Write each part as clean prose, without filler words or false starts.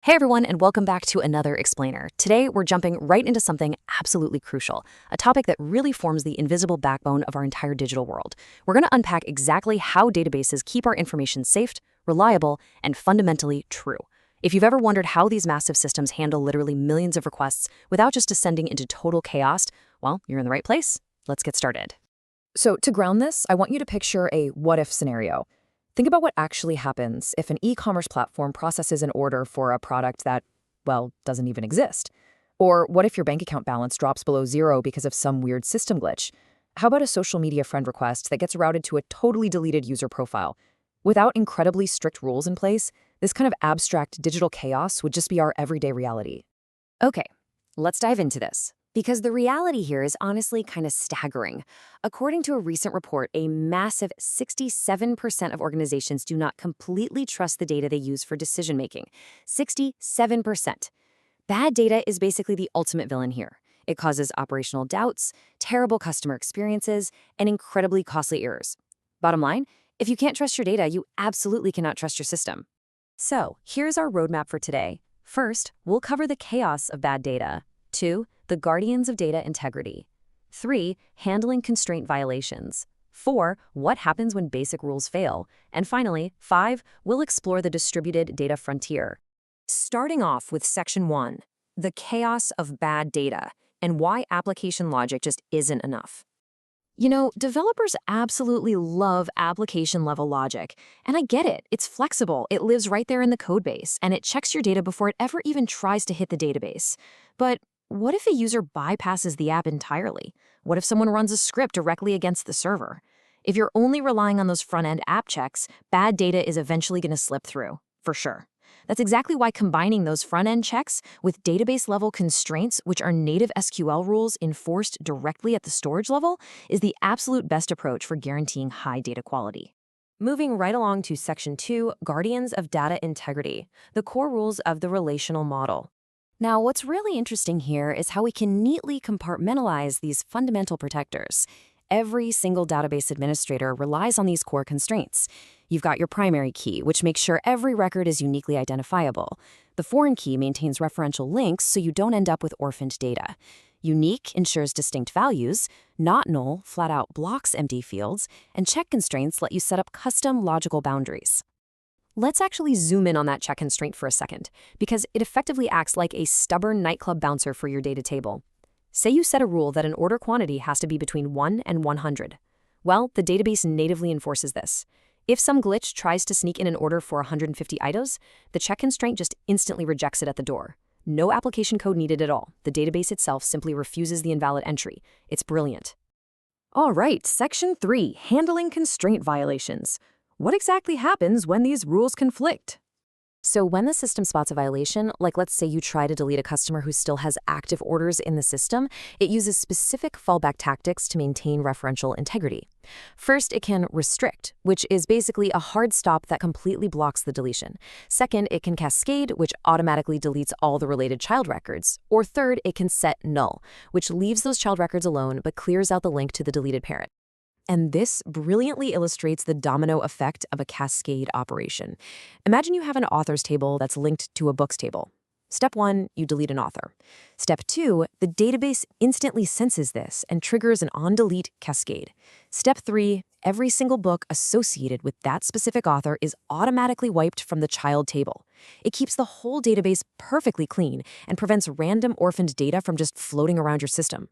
Hey everyone, and welcome back to another Explainer. Today, we're jumping right into something absolutely crucial, a topic that really forms the invisible backbone of our entire digital world. We're going to unpack exactly how databases keep our information safe, reliable, and fundamentally true. If you've ever wondered how these massive systems handle literally millions of requests without just descending into total chaos, well, you're in the right place. Let's get started. So, to ground this, I want you to picture a what-if scenario. Think about what actually happens if an e-commerce platform processes an order for a product that, well, doesn't even exist. Or what if your bank account balance drops below zero because of some weird system glitch? How about a social media friend request that gets routed to a totally deleted user profile? Without incredibly strict rules in place, this kind of abstract digital chaos would just be our everyday reality. Okay, let's dive into this. Because the reality here is honestly kind of staggering. According to a recent report, a massive 67% of organizations do not completely trust the data they use for decision making. 67%. Bad data is basically the ultimate villain here. It causes operational doubts, terrible customer experiences, and incredibly costly errors. Bottom line, if you can't trust your data, you absolutely cannot trust your system. So, here's our roadmap for today. First, we'll cover the chaos of bad data. 2, the guardians of data integrity. 3, handling constraint violations. 4, what happens when basic rules fail. And finally, 5, we'll explore the distributed data frontier. Starting off with Section 1, the chaos of bad data and why application logic just isn't enough. You know, developers absolutely love application-level logic. And I get it. It's flexible, it lives right there in the codebase, and it checks your data before it ever even tries to hit the database. But what if a user bypasses the app entirely? What if someone runs a script directly against the server? If you're only relying on those front-end app checks, bad data is eventually going to slip through, for sure. That's exactly why combining those front-end checks with database-level constraints, which are native SQL rules enforced directly at the storage level, is the absolute best approach for guaranteeing high data quality. Moving right along to Section 2, Guardians of Data Integrity, the core rules of the relational model. Now, what's really interesting here is how we can neatly compartmentalize these fundamental protectors. Every single database administrator relies on these core constraints. You've got your primary key, which makes sure every record is uniquely identifiable. The foreign key maintains referential links so you don't end up with orphaned data. Unique ensures distinct values. Not null flat out blocks empty fields. And check constraints let you set up custom logical boundaries. Let's actually zoom in on that check constraint for a second, because it effectively acts like a stubborn nightclub bouncer for your data table. Say you set a rule that an order quantity has to be between 1 and 100. Well, the database natively enforces this. If some glitch tries to sneak in an order for 150 items, the check constraint just instantly rejects it at the door. No application code needed at all. The database itself simply refuses the invalid entry. It's brilliant. All right, Section 3, handling constraint violations. What exactly happens when these rules conflict? So when the system spots a violation, like let's say you try to delete a customer who still has active orders in the system, it uses specific fallback tactics to maintain referential integrity. First, it can restrict, which is basically a hard stop that completely blocks the deletion. Second, it can cascade, which automatically deletes all the related child records. Or third, it can set null, which leaves those child records alone but clears out the link to the deleted parent. And this brilliantly illustrates the domino effect of a cascade operation. Imagine you have an authors table that's linked to a books table. Step 1, you delete an author. Step 2, the database instantly senses this and triggers an on-delete cascade. Step 3, every single book associated with that specific author is automatically wiped from the child table. It keeps the whole database perfectly clean and prevents random orphaned data from just floating around your system.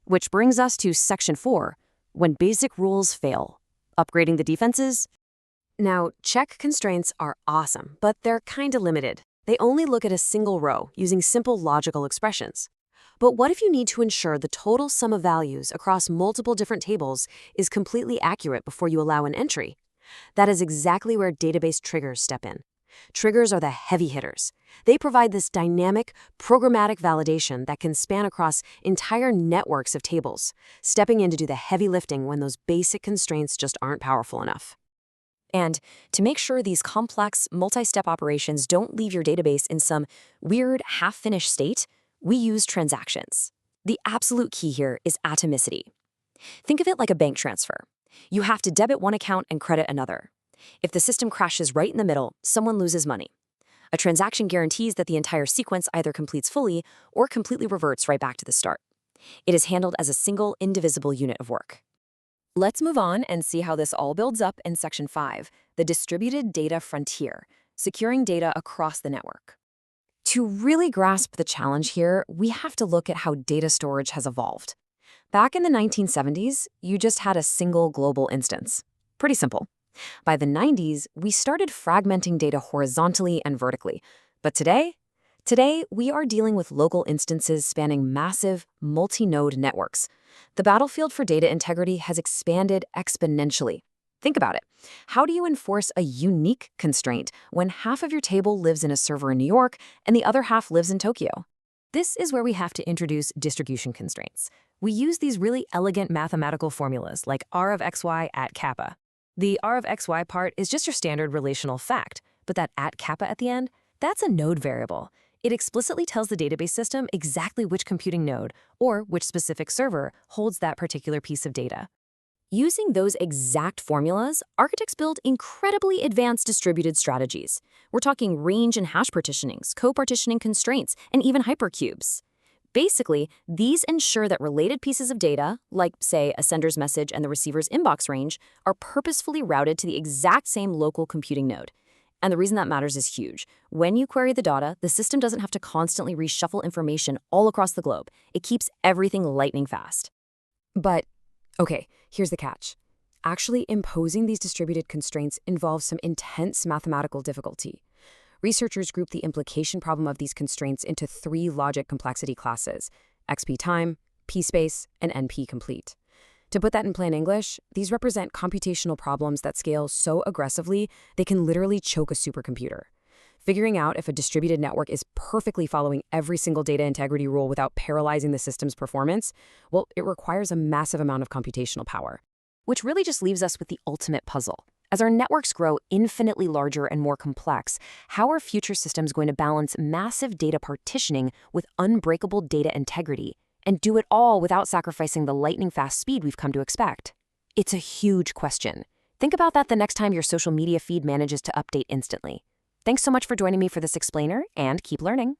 Which brings us to Section 4, when basic rules fail. Upgrading the defenses? Now, check constraints are awesome, but they're kinda limited. They only look at a single row using simple logical expressions. But what if you need to ensure the total sum of values across multiple different tables is completely accurate before you allow an entry? That is exactly where database triggers step in. Triggers are the heavy hitters. They provide this dynamic, programmatic validation that can span across entire networks of tables, stepping in to do the heavy lifting when those basic constraints just aren't powerful enough. And to make sure these complex, multi-step operations don't leave your database in some weird, half-finished state, we use transactions. The absolute key here is atomicity. Think of it like a bank transfer. You have to debit one account and credit another. If the system crashes right in the middle, someone loses money. A transaction guarantees that the entire sequence either completes fully or completely reverts right back to the start. It is handled as a single, indivisible unit of work. Let's move on and see how this all builds up in Section 5, the Distributed Data Frontier, securing data across the network. To really grasp the challenge here, we have to look at how data storage has evolved. Back in the 1970s, you just had a single global instance. Pretty simple. By the 90s, we started fragmenting data horizontally and vertically. But today, we are dealing with local instances spanning massive, multi-node networks. The battlefield for data integrity has expanded exponentially. Think about it. How do you enforce a unique constraint when half of your table lives in a server in New York and the other half lives in Tokyo? This is where we have to introduce distribution constraints. We use these really elegant mathematical formulas like R of xy at kappa. The R of xy part is just your standard relational fact, but that at kappa at the end, that's a node variable. It explicitly tells the database system exactly which computing node or which specific server holds that particular piece of data. Using those exact formulas, architects build incredibly advanced distributed strategies. We're talking range and hash partitionings, co-partitioning constraints, and even hypercubes. Basically, these ensure that related pieces of data, like, say, a sender's message and the receiver's inbox range, are purposefully routed to the exact same local computing node. And the reason that matters is huge. When you query the data, the system doesn't have to constantly reshuffle information all across the globe. It keeps everything lightning fast. But, okay, here's the catch. Actually imposing these distributed constraints involves some intense mathematical difficulty. Researchers group the implication problem of these constraints into 3 logic complexity classes: XP time, P space, and NP complete. To put that in plain English, these represent computational problems that scale so aggressively they can literally choke a supercomputer. Figuring out if a distributed network is perfectly following every single data integrity rule without paralyzing the system's performance, well, it requires a massive amount of computational power. Which really just leaves us with the ultimate puzzle. As our networks grow infinitely larger and more complex, how are future systems going to balance massive data partitioning with unbreakable data integrity, and do it all without sacrificing the lightning-fast speed we've come to expect? It's a huge question. Think about that the next time your social media feed manages to update instantly. Thanks so much for joining me for this explainer, and keep learning.